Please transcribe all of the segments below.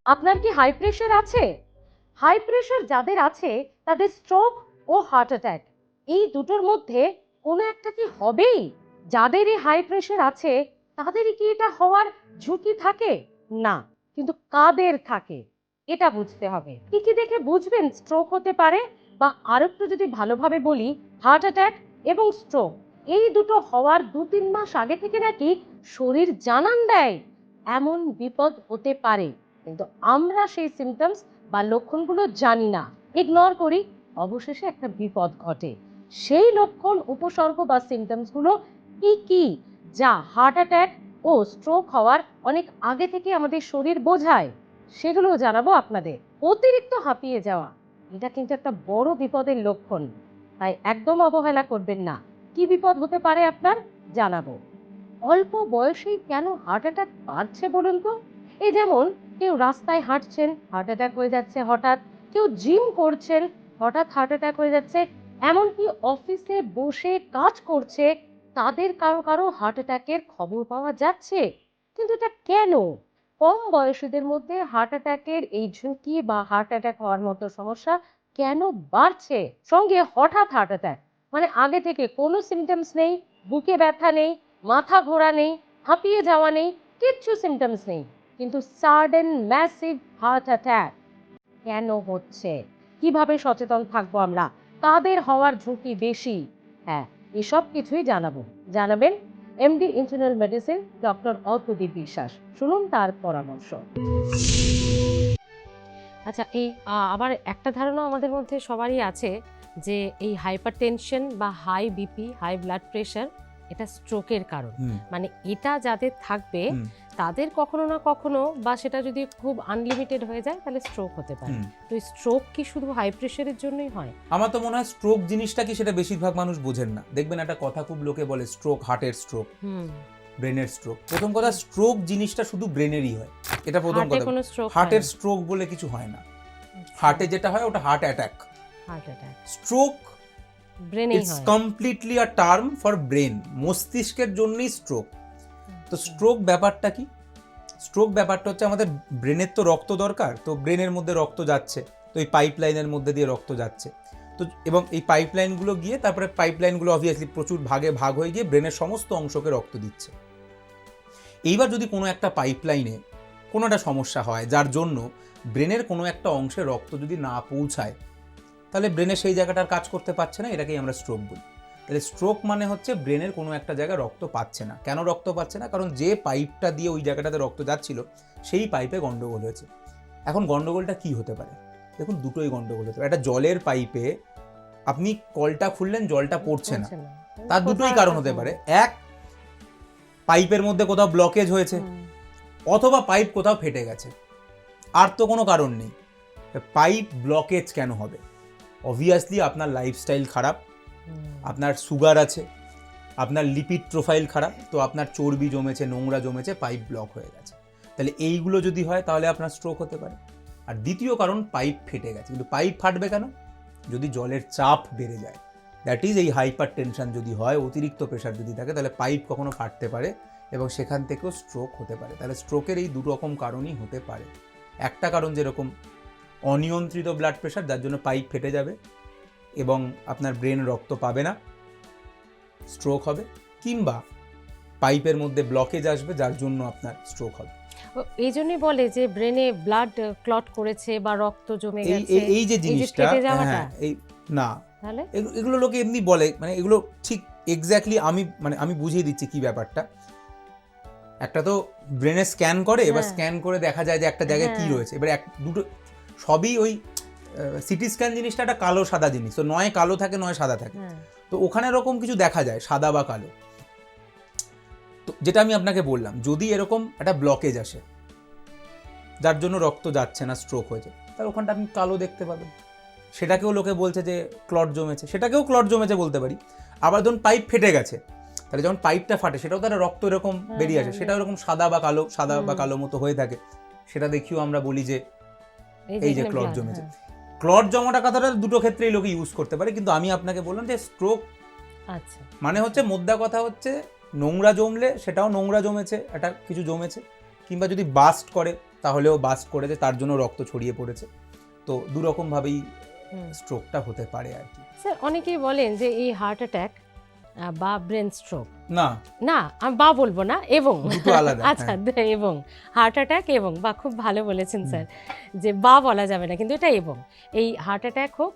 আপনার কি high pressure আছে? হাই প্রেশার যাদের আছে তাদের স্ট্রোক ও হার্ট অ্যাটাক এই দুটোর মধ্যে কোনো একটা কি হবেই। যাদেরই হাই প্রেশার আছে তাদেরই কি এটা হওয়ার ঝুঁকি থাকে? না, কিন্তু কাদের থাকে এটা বুঝতে হবে। কি কি দেখে বুঝবেন স্ট্রোক হতে পারে? বা আরেকটু যদি ভালোভাবে বলি, হার্ট অ্যাটাক এবং স্ট্রোক এই দুটো হওয়ার 2-3 মাস আগে থেকে নাকি শরীর জানান দেয় এমন বিপদ হতে পারে, কিন্তু আমরা সেই সিমটমস বা লক্ষণগুলো জানি না, ইগনোর করি। অবশেষে একটা বিপদ ঘটে। সেই লক্ষণ, উপসর্গ বা সিমটমসগুলো কি কি যা হার্ট অ্যাটাক ও স্ট্রোক হওয়ার অনেক আগে থেকে আমাদের শরীর বোঝায়, সেগুলো জানাবো আপনাদের। অতিরিক্ত হাঁপিয়ে যাওয়া এটা কিন্তু একটা বড় বিপদের লক্ষণ, তাই একদম অবহেলা করবেন না। কি বিপদ হতে পারে আপনার জানাবো। অল্প বয়সেই কেন হার্ট অ্যাটাক বাড়ছে বলুন তো? এই যেমন কেউ রাস্তায় হাঁটছেন, হার্ট অ্যাটাক হয়ে যাচ্ছে হঠাৎ। কেউ জিম করছেন, হঠাৎ হার্ট অ্যাটাক হয়ে যাচ্ছে। এমনকি অফিসে বসে কাজ করছে, তাদের কারো কারো হার্ট অ্যাটাকের খবর পাওয়া যাচ্ছে। কিন্তু এটা কেন? কম বয়সীদের মধ্যে হার্ট অ্যাটাকের এই ঝুঁকি বা হার্ট অ্যাটাক হওয়ার মতো সমস্যা কেন বাড়ছে? সঙ্গে হঠাৎ হার্ট অ্যাটাক, মানে আগে থেকে কোনো সিমটমস নেই, বুকে ব্যথা নেই, মাথা ঘোরা নেই, হাঁপিয়ে যাওয়া নেই, কিচ্ছু সিমটমস নেই, কিন্তু সাডেন ম্যাসিভ হার্ট অ্যাটাক কেন হচ্ছে? কিভাবে সচেতন থাকবো আমরা? কাদের হওয়ার ঝুঁকি বেশি? হ্যাঁ, এসব কিছুই জানাবো। জানাবেন MD internal medicine doctor Arkadeep বিশ্বাস। শুনুন তার পরামর্শ। আচ্ছা, এই আবার একটা ধারণা আমাদের মধ্যে সবারই আছে যে এই হাইপারটেনশন বা high BP, high blood pressure এটা স্ট্রোকের কারণ। মানে এটা যাদের থাকবে তাদের কখনো না কখনো, বা সেটা যদি খুব আনলিমিটেড হয়ে যায় তাহলে স্ট্রোক হতে পারে। তো স্ট্রোক কি শুধু হাই প্রেশারের জন্যই হয়? আমার তো মনে হয় স্ট্রোক জিনিসটা কি সেটা বেশিরভাগ মানুষ বোঝেন না। দেখবেন একটা কথা খুব লোকে বলে, স্ট্রোক হার্টের স্ট্রোক, ব্রেনের স্ট্রোক। প্রথম কথা, স্ট্রোক জিনিসটা শুধু ব্রেনেরই হয়, এটা প্রথম কথা। হার্টের স্ট্রোক বলে কিছু হয় না। হার্টে যেটা হয় ওটা heart attack. Stroke it's completely a term for brain, মস্তিষ্কের জন্যই স্ট্রোক। তো স্ট্রোক ব্যাপারটা কি? স্ট্রোক ব্যাপারটা হচ্ছে আমাদের ব্রেনের তো রক্ত দরকার, তো ব্রেনের মধ্যে রক্ত যাচ্ছে, তো এই পাইপলাইনের মধ্যে দিয়ে রক্ত যাচ্ছে, তো এবং এই পাইপলাইনগুলো গিয়ে তারপরে পাইপলাইনগুলো অবভিয়াসলি প্রচুর ভাগে ভাগ হয়ে গিয়ে ব্রেনের সমস্ত অংশকে রক্ত দিচ্ছে। এইবার যদি কোনো একটা পাইপলাইনে কোনো একটা সমস্যা হয় যার জন্য ব্রেনের কোনো একটা অংশে রক্ত যদি না পৌঁছায়, তাহলে ব্রেনের সেই জায়গাটার কাজ করতে পারছে না, এটাকেই আমরা স্ট্রোক বলি। তাহলে স্ট্রোক মানে হচ্ছে ব্রেনের কোনো একটা জায়গায় রক্ত পাচ্ছে না। কেন রক্ত পাচ্ছে না? কারণ যে পাইপটা দিয়ে ওই জায়গাটাতে রক্ত যাচ্ছিল সেই পাইপে গন্ডগোল হয়েছে। এখন গন্ডগোলটা কি হতে পারে? দেখুন, দুটোই গন্ডগোল হতে পারে। একটা জলের পাইপে আপনি কলটা খুললেন, জলটা পড়ছে না, তার দুটোই কারণ হতে পারে। এক, পাইপের মধ্যে কোথাও ব্লকেজ হয়েছে, অথবা পাইপ কোথাও ফেটে গেছে। আর তো কোনো কারণ নেই। পাইপ ব্লকেজ কেন হবে? অবভিয়াসলি আপনার লাইফস্টাইল খারাপ, আপনার সুগার আছে, আপনার লিপিড প্রোফাইল খারাপ, তো আপনার চর্বি জমেছে, নোংরা জমেছে, পাইপ ব্লক হয়ে গেছে। তাহলে এইগুলো যদি হয় তাহলে আপনার স্ট্রোক হতে পারে। আর দ্বিতীয় কারণ, পাইপ ফেটে গেছে। কিন্তু পাইপ ফাটবে কেন? যদি জলের চাপ বেড়ে যায়, দ্যাট ইজ এই হাইপার টেনশন যদি হয়, অতিরিক্ত প্রেশার যদি থাকে, তাহলে পাইপ কখনো ফাটতে পারে এবং সেখান থেকেও স্ট্রোক হতে পারে। তাহলে স্ট্রোকের এই দু রকম কারণই হতে পারে। একটা কারণ যেরকম অনিয়ন্ত্রিত ব্লাড প্রেশার, যার জন্য পাইপ ফেটে যাবে এবং আপনার ব্রেন রক্ত পাবে না, স্ট্রোক হবে। কিংবা পাইপের মধ্যে ব্লকেজ আসবে, যার জন্য আপনার স্ট্রোক হবে। এই জন্যই বলে যে ব্রেনে ব্লাড ক্লট করেছে বা রক্ত জমে গেছে, এই যে জিনিসটা, হ্যাঁ, এই না, তাহলে এগুলো লোকে এমনি বলে, মানে এগুলো ঠিক এক্স্যাক্টলি আমি বুঝিয়ে দিচ্ছি কি ব্যাপারটা। একটা তো ব্রেনে স্ক্যান করে, এবার স্ক্যান করে দেখা যায় যে একটা জায়গায় কি রয়েছে। এবার দুটো সবই ওই সিটি স্ক্যান জিনিসটা একটা কালো সাদা জিনিস, তো নয় কালো থাকে নয় সাদা থাকে, তো ওখানে এরকম কিছু দেখা যায় সাদা বা কালো। তো যেটা আমি আপনাকে বললাম, যদি এরকম একটা ব্লকেজ আসে যার জন্য রক্ত যাচ্ছে না, স্ট্রোক হয়েছে, তাহলে ওখানটা আপনি কালো দেখতে পাবেন। সেটাকেও লোকে বলছে যে ক্লট জমেছে, সেটাকেও ক্লট জমেছে বলতে পারি। আবার ধরুন পাইপ ফেটে গেছে, তাহলে যখন পাইপটা ফাটে সেটাও তারা রক্ত এরকম বেরিয়ে আসে, সেটাও এরকম সাদা বা কালো মতো হয়ে থাকে, সেটা দেখিও আমরা বলি যে এই যে ক্লট জমেছে। ক্লট জমাটা কথাটা দুটো ক্ষেত্রেই লোকে ইউজ করতে পারে, কিন্তু আমি আপনাকে বললাম যে স্ট্রোক মানে হচ্ছে, মোদ্দা কথা হচ্ছে নোংরা জমলে সেটাও নোংরা জমেছে, এটা কিছু জমেছে, কিংবা যদি বাস্ট করে তাহলেও বাস্ট করেছে, তার জন্য রক্ত ছড়িয়ে পড়েছে। তো দু রকম ভাবেই স্ট্রোকটা হতে পারে আর কি। স্যার অনেকেই বলেন যে এই হার্ট অ্যাটাক বা ব্রেন স্ট্রোক, না না আমি বা বলবো না, এবং দুটো আলাদা। আচ্ছা এবং হার্ট অ্যাটাক এবং বা খুব ভালো বলেছেন স্যার, যে বা বলা যাবে না, কিন্তু এটা এবং এই হার্ট অ্যাটাক হোক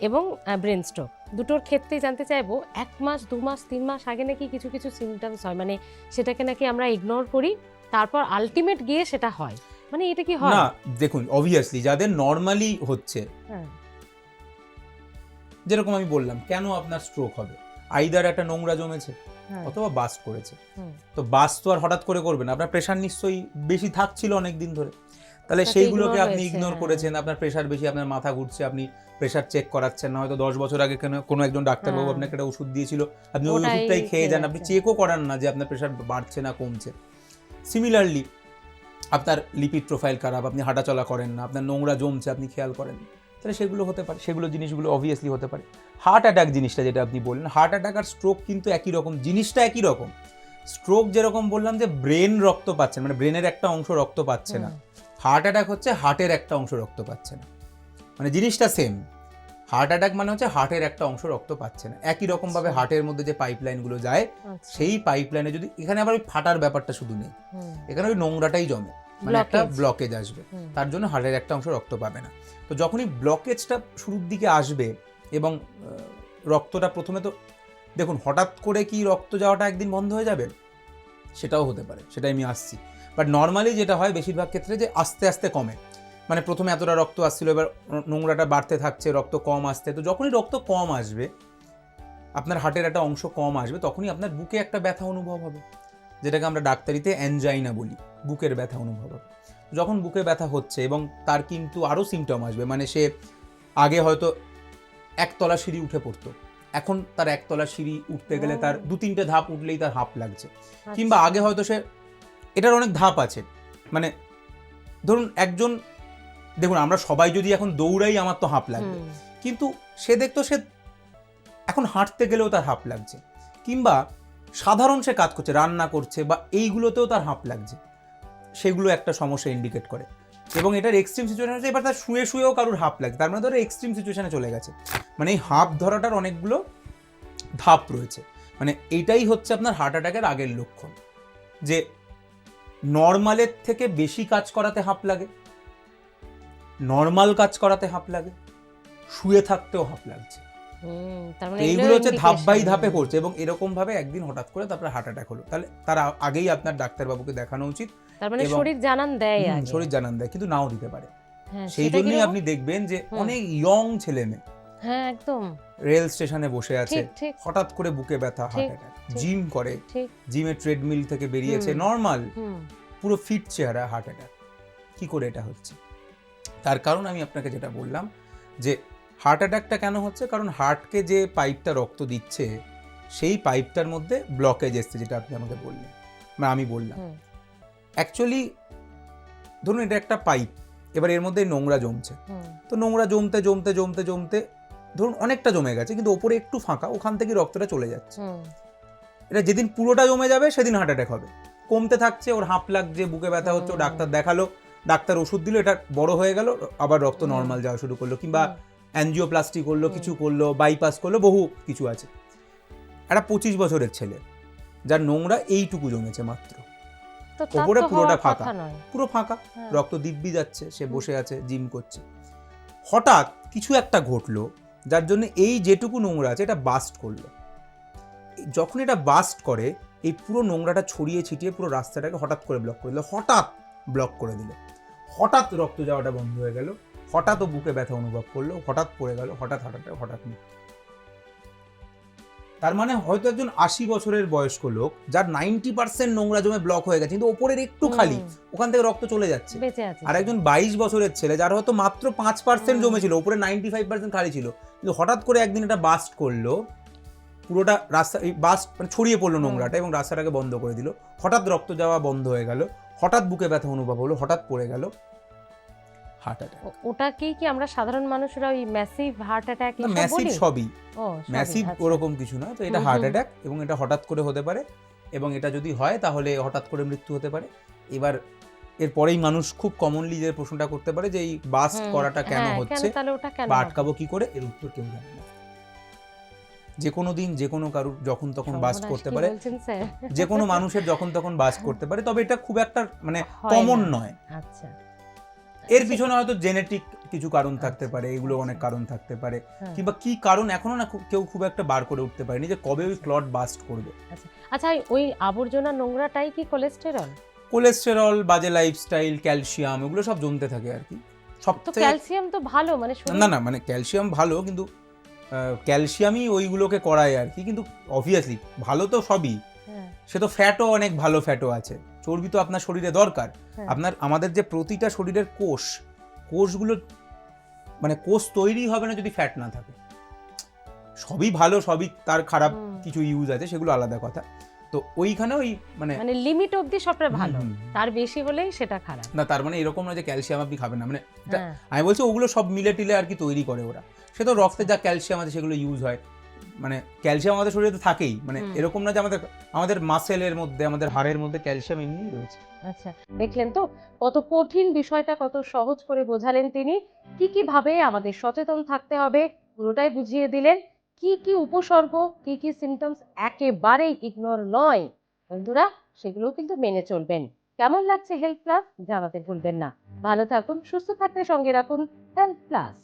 এবং ব্রেন স্ট্রোক দুটোর ক্ষেত্রেই জানতে চাইবো 1 মাস 2 মাস 3 মাস আগে নাকি কিছু কিছু সিমটমস হয়, মানে সেটাকে নাকি আমরা ইগনোর করি, তারপর আলটিমেট গিয়ে সেটা হয়, মানে এটা কি হয়? না দেখুন, অবভিয়াসলি যাদের নর্মালি হচ্ছে, যেরকম আমি বললাম, কেন আপনার স্ট্রোক হবে, আইদার একটা নোংরা জমেছে অথবা বাস্ট করেছে। তো বাস্ট তো আর হঠাৎ করে করবে না, আপনার প্রেশার নিশ্চয়ই বেশি থাকছিল অনেক দিন ধরে, তাহলে সেইগুলোকে আপনি ইগনোর করেছেন। আপনার প্রেশার বেশি, আপনার মাথা ঘুরছে, আপনি প্রেশার চেক করাচ্ছেন না, হয়তো 10 বছর আগে কোনো একজন ডাক্তারবাবু আপনাকে একটা ওষুধ দিয়েছিল, আপনি ওই ওষুধটাই খেয়ে যান, আপনি চেকও করান না যে আপনার প্রেশার বাড়ছে না কমছে। সিমিলারলি আপনার লিপিড প্রোফাইল খারাপ, আপনি হাঁটাচলা করেন না, আপনার নোংরা জমছে, আপনি খেয়াল করেন না, তাহলে সেগুলো হতে পারে, সেগুলো জিনিসগুলো অবভিয়াসলি হতে পারে। হার্ট অ্যাটাক জিনিসটা যেটা আপনি বললেন, হার্ট অ্যাটাক আর স্ট্রোক কিন্তু একই রকম, জিনিসটা একই রকম। স্ট্রোক যেরকম বললাম যে ব্রেন রক্ত পাচ্ছে, মানে ব্রেনের একটা অংশ রক্ত পাচ্ছে না, হার্ট অ্যাটাক হচ্ছে হার্টের একটা অংশ রক্ত পাচ্ছে না, মানে জিনিসটা সেম। হার্ট অ্যাটাক মানে হচ্ছে হার্টের একটা অংশ রক্ত পাচ্ছে না। একই রকম ভাবে হার্টের মধ্যে যে পাইপলাইনগুলো যায়, সেই পাইপলাইনে যদি, এখানে আবার ওই ফাটার ব্যাপারটা শুধু নেই, এখানে ওই নোংরাটাই জমে, মানে একটা ব্লকেজ আসবে, তার জন্য হার্টের একটা অংশ রক্ত পাবে না। তো যখনই ব্লকেজটা শুরুর দিকে আসবে এবং রক্তটা প্রথমে, তো দেখুন হঠাৎ করে কি রক্ত যাওয়াটা একদিন বন্ধ হয়ে যাবে, সেটাও হতে পারে, সেটাই আমি আসছি। বাট নর্মালি যেটা হয় বেশিরভাগ ক্ষেত্রে যে আস্তে আস্তে কমে, মানে প্রথমে এতটা রক্ত আসছিল, এবার নোংরাটা বাড়তে থাকছে, রক্ত কম আসতে, তো যখনই রক্ত কম আসবে, আপনার হার্টের একটা অংশ কম আসবে, তখনই আপনার বুকে একটা ব্যথা অনুভব হবে, যেটাকে আমরা ডাক্তারিতে অ্যানজাইনা বলি, বুকের ব্যথা অনুভব হবে। যখন বুকে ব্যথা হচ্ছে এবং তার কিন্তু আরও সিমটম আসবে, মানে সে আগে হয়তো 1 তলা সিঁড়ি উঠে পড়তো, এখন তার 1 তলা সিঁড়ি উঠতে গেলে তার 2-3টে ধাপ উঠলেই তার হাঁপ লাগছে, কিংবা আগে হয়তো সে, এটার অনেক ধাপ আছে, মানে ধরুন একজন, দেখুন আমরা সবাই যদি এখন দৌড়াই আমার তো হাঁপ লাগবে, কিন্তু সে দেখতো সে এখন হাঁটতে গেলেও তার হাঁপ লাগছে, কিংবা সাধারণ সে কাজ করছে, রান্না করছে বা এইগুলোতেও তার হাঁপ লাগছে, সেগুলো একটা সমস্যা ইন্ডিকেট করে। এবং এটার এক্সট্রিম সিচুয়েশন হচ্ছে এবার তার শুয়ে শুয়েও কারোর হাঁপ লাগছে, তার মানে ধরো এক্সট্রিম সিচুয়েশনে চলে গেছে, মানে এই হাঁপ ধরাটার অনেকগুলো ধাপ রয়েছে। মানে এইটাই হচ্ছে আপনার হার্ট অ্যাটাকের আগের লক্ষণ, যে নর্মালের থেকে বেশি কাজ করাতে হাঁপ লাগে, নর্মাল কাজ করাতে হাঁপ লাগে, শুয়ে থাকতেও হাঁপ লাগছে, এইগুলো হচ্ছে ধাপ বাই ধাপে করছে। এবং এরকম ভাবে একদিন হঠাৎ করে তারপরে হার্ট অ্যাটাক হলো, তাহলে তার আগেই আপনার ডাক্তারবাবুকে দেখানো উচিত। তার মানে শরীর জানান দেয়, শরীর জানান দেয়, কিন্তু নাও দিতে পারে। সেই জন্যই আপনি দেখবেন যে অনেক ইয়ং ছেলে মেয়ে, হ্যাঁ একদম, রেল স্টেশনে বসে আছে, হঠাৎ করে বুকে ব্যথা, হার্ট অ্যাটাক, জিম করে, জিমে ট্রেডমিল থেকে বেরিয়েছে, নর্মাল পুরো ফিট চেহারা, হার্ট অ্যাটাক। কি করে এটা হচ্ছে? তার কারণ আমি আপনাকে যেটা বললাম, যে হার্ট অ্যাটাকটা কেন হচ্ছে, কারণ হার্টকে যে পাইপটা রক্ত দিচ্ছে, সেই পাইপটার মধ্যে ব্লকেজ এসছে, যেটা আপনি আমাকে বললেন, মানে আমি বললাম। অ্যাকচুয়ালি ধরুন এটা একটা পাইপ, এবার এর মধ্যে নোংরা জমছে, তো নোংরা জমতে জমতে জমতে জমতে ধরুন অনেকটা জমে গেছে, কিন্তু ওপরে একটু ফাঁকা, ওখান থেকে রক্তটা চলে যাচ্ছে। এটা যেদিন পুরোটা জমে যাবে সেদিন হার্ট অ্যাটাক হবে। কমতে থাকছে, ওর হাঁপ লাগছে, বুকে ব্যথা হচ্ছে, ও ডাক্তার দেখালো, ডাক্তার ওষুধ দিল, এটা বড় হয়ে গেল, আবার রক্ত নর্মাল যাওয়া শুরু করলো, কিংবা অ্যানজিওপ্লাস্টি করলো, কিছু করলো, বাইপাস করলো, বহু কিছু আছে। একটা 25 বছরের ছেলে, যার নোংরা এইটুকু জমেছে মাত্র, ওপরে পুরোটা ফাঁকা, পুরো ফাঁকা, রক্ত দিব্যি যাচ্ছে, সে বসে আছে, জিম করছে, হঠাৎ কিছু একটা ঘটলো যার জন্য এই যেটুকু নোংরা আছে এটা বাস্ট করলো। যখন এটা বাস্ট করে, এই পুরো নোংরাটা ছড়িয়ে ছিটিয়ে পুরো রাস্তাটাকে হঠাৎ করে ব্লক করে দিল, হঠাৎ ব্লক করে দিল, হঠাৎ রক্ত যাওয়াটা বন্ধ হয়ে গেল, হঠাৎ ও বুকে ব্যথা অনুভব করলো, হঠাৎ পড়ে গেল, হঠাৎ হঠাৎ মৃত্যু। তার মানে হয়তো একজন 80 বছরের বয়স্ক লোক, যার 90% নোংরা জমে ব্লক হয়ে গেছে, কিন্তু ওপরের একটু খালি, ওখান থেকে রক্ত চলে যাচ্ছে। আর একজন 22 বছরের ছেলে, যার হয়তো মাত্র 5% জমেছিল, ওপরে 95% খালি ছিল, কিন্তু হঠাৎ করে একদিন এটা বাস্ট করলো, পুরোটা রাস্তা বাস্ট মানে ছড়িয়ে পড়লো নোংরাটা, এবং রাস্তাটাকে বন্ধ করে দিল, হঠাৎ রক্ত যাওয়া বন্ধ হয়ে গেল, হঠাৎ বুকে ব্যথা অনুভব হলো, হঠাৎ পড়ে গেল, হার্ট অ্যাটাক। ওটাকেই কি আমরা সাধারণ মানুষরা ওই ম্যাসিভ হার্ট অ্যাটাক বলি? ম্যাসিভ সবই, ম্যাসিভ ওরকম কিছু না, তো এটা হার্ট অ্যাটাক, এবং এটা হঠাৎ করে হতে পারে, এবং এটা যদি হয় তাহলে হঠাৎ করে মৃত্যু হতে পারে। এবার এরপরেই মানুষ খুব কমনলি যে প্রশ্নটা করতে পারে যে এই বাস্ট করাটা কেন হচ্ছে তাহলে ওটা কেন বা আটকাবো কি করে, এর উত্তর কেউ জানে না। যে কোনো দিন যে কোনো কারুর যখন তখন বাস্ট করতে পারে, যে কোনো মানুষের যখন তখন বাস্ট করতে পারে, তবে এটা খুব একটা মানে কমন নয়। আচ্ছা, এর পিছনে হয়তো জেনেটিক কিছু কারণ থাকতে পারে, এগুলো অনেক কারণ থাকতে পারে, কিংবা কি কারণ এখনো না কেউ খুব একটা বার করে উঠতে পারেনি যে কবে ওই ক্লট বাস্ট করবে। আচ্ছা, ওই আবর্জনা নোংরাটাই কি কোলেস্টেরল? কোলেস্টেরল, বাজে লাইফস্টাইল, ক্যালসিয়াম, এগুলো সব জমতে থাকে আর কি। তো ক্যালসিয়াম তো ভালো, মানে না মানে ক্যালসিয়াম ভালো, কিন্তু ক্যালসিয়ামই ওইগুলোকে করায় আর কি। কিন্তু অবভিয়াসলি ভালো তো সবই, সে তো ফ্যাটও অনেক ভালো ফ্যাটও আছে, চর্বি তো আপনার শরীরে দরকার। আমাদের যে প্রতিটা শরীরের কোষগুলো মানে কোষ তৈরি হবে না যদি ফ্যাট না থাকে। সবই ভালো, সবই তার খারাপ কিছু ইউজ আছে, সেগুলো আলাদা কথা। তো ওইখানে ওই মানে লিমিট অবধি সবটা ভালো, তার বেশি হলেই সেটা খারাপ না। তার মানে এরকম না যে ক্যালসিয়াম আপনি খাবেন না, মানে আমি বলছি ওগুলো সব মিলে টিলে আর কি তৈরি করে ওরা। সে তো রক্তে যা ক্যালসিয়াম আছে সেগুলো ইউজ হয়, মানে ক্যালসিয়াম আমাদের শরীরে তো থাকেই, মানে এরকম না যে আমাদের মাসেলের মধ্যে, আমাদের হাড়ের মধ্যে ক্যালসিয়াম এমনিই রয়েছে। আচ্ছা, দেখলেন তো কত কঠিন বিষয়টা কত সহজ করে বোঝালেন তিনি। কি ভাবে আমাদের সচেতন থাকতে হবে পুরোটাই বুঝিয়ে দিলেন। কি উপসর্গ, কি সিমটমস একেবারেই ইগনোর নয় বন্ধুরা, সেগুলো কিন্তু মেনে চলবেন। কেমন লাগছে হেলথ প্লাস জানাতে ভুলবেন না। ভালো থাকুন, সুস্থ থাকতে সঙ্গে রাখুন হেলথ প্লাস।